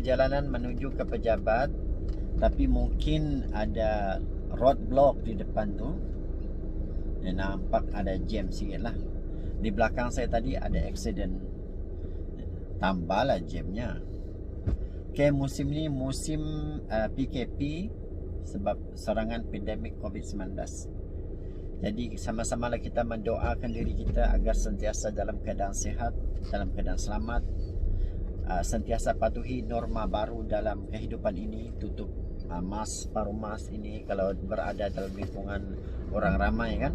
perjalanan menuju ke pejabat, tapi mungkin ada roadblock di depan tu. Dia nampak ada jam sikit lah. Di belakang saya tadi ada accident, tambahlah jamnya. Okay, musim ni musim PKP sebab serangan pandemik COVID-19. Jadi sama-samalah kita mendoakan diri kita agar sentiasa dalam keadaan sihat, dalam keadaan selamat, sentiasa patuhi norma baru dalam kehidupan ini. Tutup mask, paruh mask ini kalau berada dalam lingkungan orang ramai kan,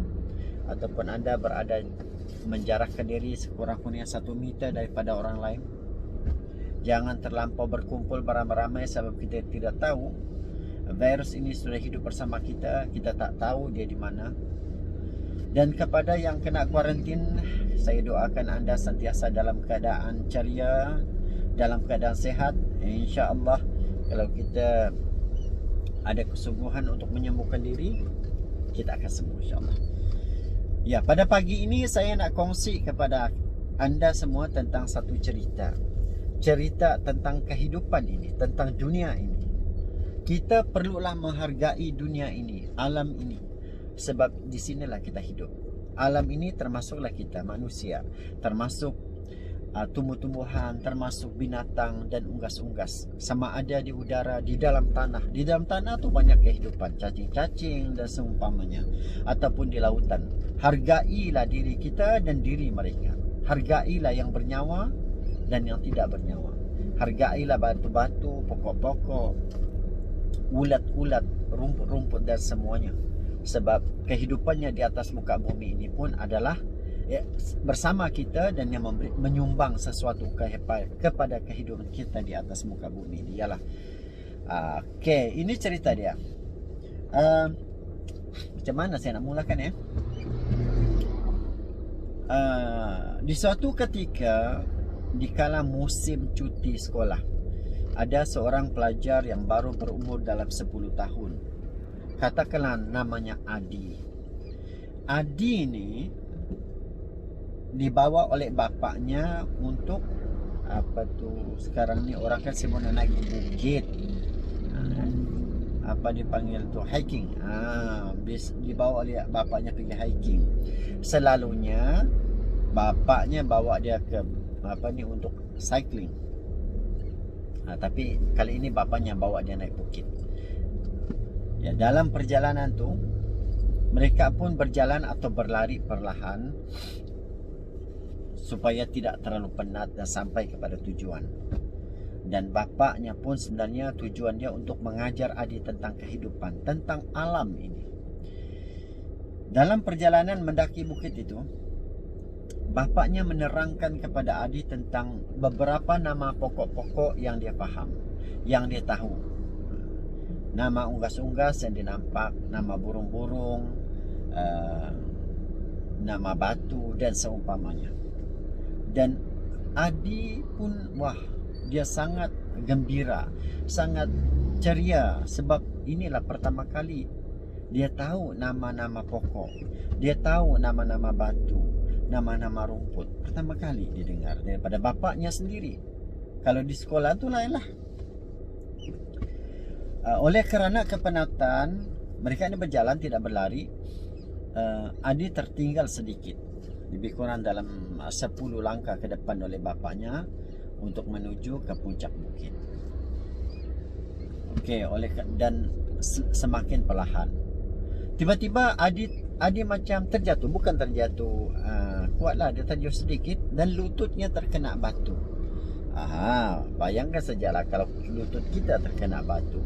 ataupun anda berada menjarakkan diri sekurang-kurangnya 1 meter daripada orang lain. Jangan terlampau berkumpul beramai-ramai sebab kita tidak tahu virus ini sudah hidup bersama kita, kita tak tahu dia di mana. Dan kepada yang kena kuarantin, saya doakan anda sentiasa dalam keadaan ceria, dalam keadaan sehat. InsyaAllah kalau kita ada kesungguhan untuk menyembuhkan diri, kita akan sembuh insyaAllah. Ya, pada pagi ini saya nak kongsi kepada anda semua tentang satu cerita. Cerita tentang kehidupan ini, tentang dunia ini. Kita perlulah menghargai dunia ini, alam ini. Sebab di sinilah kita hidup. Alam ini termasuklah kita manusia, termasuk tumbuh-tumbuhan, termasuk binatang dan unggas-unggas. Sama ada di udara, di dalam tanah. Di dalam tanah tu banyak kehidupan, cacing-cacing dan seumpamanya. Ataupun di lautan. Hargailah diri kita dan diri mereka. Hargailah yang bernyawa dan yang tidak bernyawa. Hargailah batu-batu, pokok-pokok, ulat-ulat, rumput-rumput dan semuanya. Sebab kehidupannya di atas muka bumi ini pun adalah bersama kita dan yang menyumbang sesuatu kepada kehidupan kita di atas muka bumi ini. Yalah. Okay, ini cerita dia. Macam mana saya nak mulakan ya? Di suatu ketika, di kala musim cuti sekolah, ada seorang pelajar yang baru berumur dalam 10 tahun. Katakanlah namanya Adi. Adi ni dibawa oleh bapaknya untuk apa tu sekarang ni orang kan semua nak naik bukit. Apa dipanggil tu, hiking. Dibawa oleh bapaknya pergi hiking. Selalunya bapaknya bawa dia ke apa ni untuk cycling. Tapi kali ini bapaknya bawa dia naik bukit. Ya, dalam perjalanan tu mereka pun berjalan atau berlari perlahan supaya tidak terlalu penat dan sampai kepada tujuan. Dan bapaknya pun sebenarnya tujuan dia untuk mengajar Adi tentang kehidupan, tentang alam ini. Dalam perjalanan mendaki bukit itu, bapaknya menerangkan kepada Adi tentang beberapa nama pokok-pokok yang dia faham, yang dia tahu. Nama unggas-unggas yang dinampak, nama burung-burung, nama batu dan seumpamanya. Dan Adi pun dia sangat gembira, sangat ceria sebab inilah pertama kali dia tahu nama-nama pokok, dia tahu nama-nama batu, nama-nama rumput. Pertama kali dia dengar daripada bapaknya sendiri. Kalau di sekolah tu lain lah. Oleh kerana kepenatan, mereka ini berjalan tidak berlari. Adi tertinggal sedikit, lebih kurang dalam 10 langkah ke depan oleh bapaknya untuk menuju ke puncak bukit. Okey, dan semakin perlahan. Tiba-tiba Adi macam terjatuh, bukan terjatuh kuatlah, dia terjatuh sedikit dan lututnya terkena batu. Bayangkan sajalah kalau lutut kita terkena batu.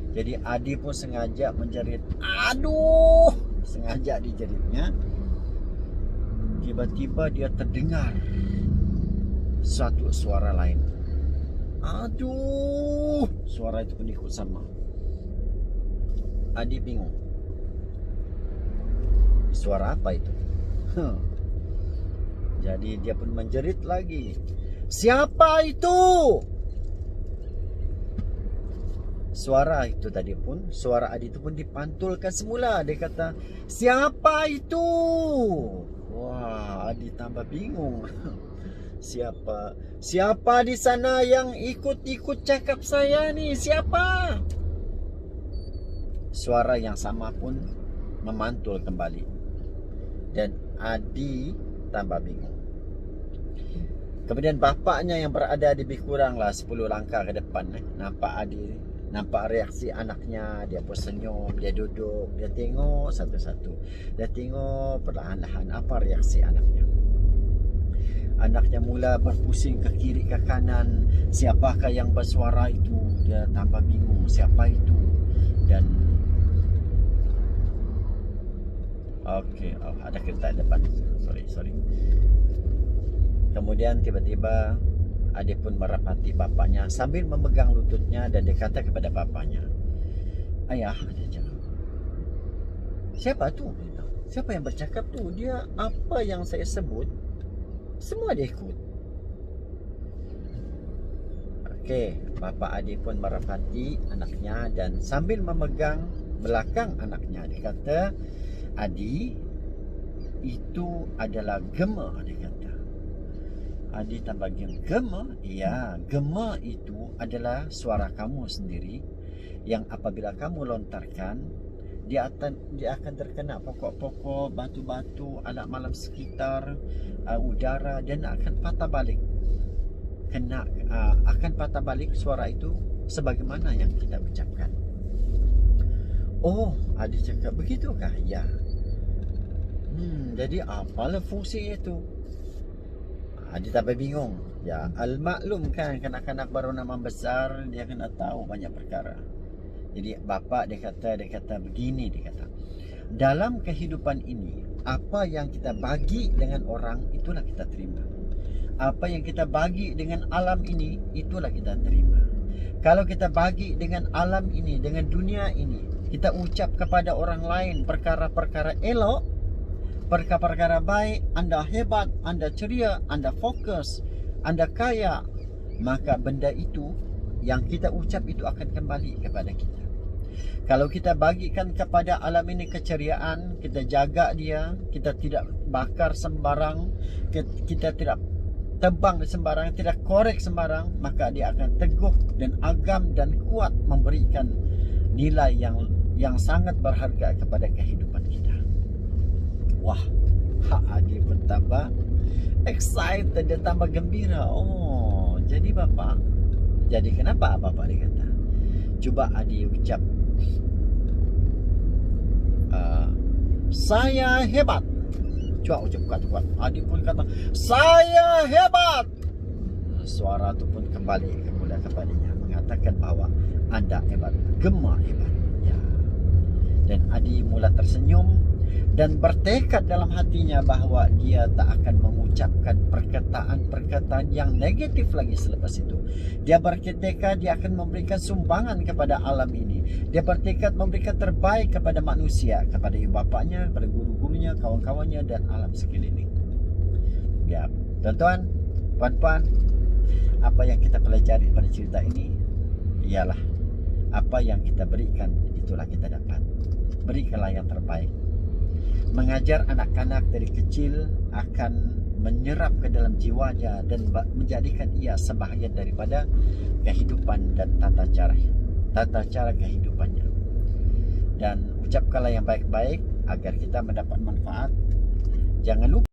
Jadi Adi pun sengaja menjerit, aduh, sengaja dijeritnya. Tiba-tiba dia terdengar suatu suara lain. Aduh, suara itu pun ikut sama. Adi bingung. Suara apa itu? Jadi dia pun menjerit lagi. Siapa itu? Suara itu tadi pun, suara Adi itu pun dipantulkan semula. Dia kata, siapa itu? Wah, Adi tambah bingung. Siapa? Siapa di sana yang ikut-ikut cakap saya ni? Siapa? Suara yang sama pun memantul kembali. Dan Adi tambah bingung. Kemudian bapaknya yang berada lebih kuranglah 10 langkah ke depan, nampak Adi, nampak reaksi anaknya. Dia pun senyum, dia duduk, dia tengok satu-satu. Dia tengok perlahan-lahan apa reaksi anaknya. Anaknya mula berpusing ke kiri ke kanan. Siapakah yang bersuara itu? Dia tambah bingung, siapa itu? Dan okey, ada kereta depan. Sorry. Kemudian tiba-tiba Adi pun merapati bapaknya sambil memegang lututnya dan dia kata kepada bapaknya, "Ayah," dia cakap, "siapa tu? Siapa yang bercakap tu? Dia apa yang saya sebut, semua dia ikut." Okey, bapa Adi pun merapati anaknya dan sambil memegang belakang anaknya, dia kata, "Adi, itu adalah gema," dia kata. Adi tambah gema? Ya, gema itu adalah suara kamu sendiri yang apabila kamu lontarkan, dia akan terkena pokok-pokok, batu-batu, anak malam sekitar, udara, dan akan patah balik. Akan patah balik suara itu sebagaimana yang kita ucapkan. Oh, Adi cakap, begitukah? Ya. Jadi apalah fungsi itu? Adi tambah bingung. Ya, al-maklum kan, kanak-kanak baru nak membesar, dia kena tahu banyak perkara. Jadi bapa dia kata begini, dia kata, dalam kehidupan ini, apa yang kita bagi dengan orang, itulah kita terima. Apa yang kita bagi dengan alam ini, itulah kita terima. Kalau kita bagi dengan alam ini, dengan dunia ini, kita ucap kepada orang lain perkara-perkara elok, perkara-perkara baik, anda hebat, anda ceria, anda fokus, anda kaya, maka benda itu yang kita ucap itu akan kembali kepada kita. Kalau kita bagikan kepada alam ini keceriaan, kita jaga dia, kita tidak bakar sembarang, kita tidak tebang sembarang, tidak korek sembarang, maka dia akan teguh dan agam dan kuat memberikan nilai yang sangat berharga kepada kehidupan kita. Wah, Adi pun tambah excited, dia tambah gembira. Oh, jadi bapa. Jadi kenapa bapa dia kata? Cuba Adi ucap, saya hebat. Cuba ucap kuat-kuat. Adi pun kata, saya hebat. Suara itu pun kembali kepada kepadanya, mengatakan bahawa anda hebat, gema hebat. Ya. Dan Adi mula tersenyum dan bertekad dalam hatinya bahawa dia tak akan mengucapkan perkataan-perkataan yang negatif lagi selepas itu. Dia bertekad dia akan memberikan sumbangan kepada alam ini. Dia bertekad memberikan terbaik kepada manusia, kepada ibu bapanya, kepada guru-gurunya, kawan-kawannya dan alam sekeliling. Ya, tuan-tuan, puan-puan, apa yang kita pelajari pada cerita ini ialah apa yang kita berikan itulah kita dapat. Berikanlah yang terbaik. Mengajar anak-anak dari kecil akan menyerap ke dalam jiwanya dan menjadikan ia sebahagian daripada kehidupan dan tata cara kehidupannya. Dan ucapkanlah yang baik-baik agar kita mendapat manfaat. Jangan lupa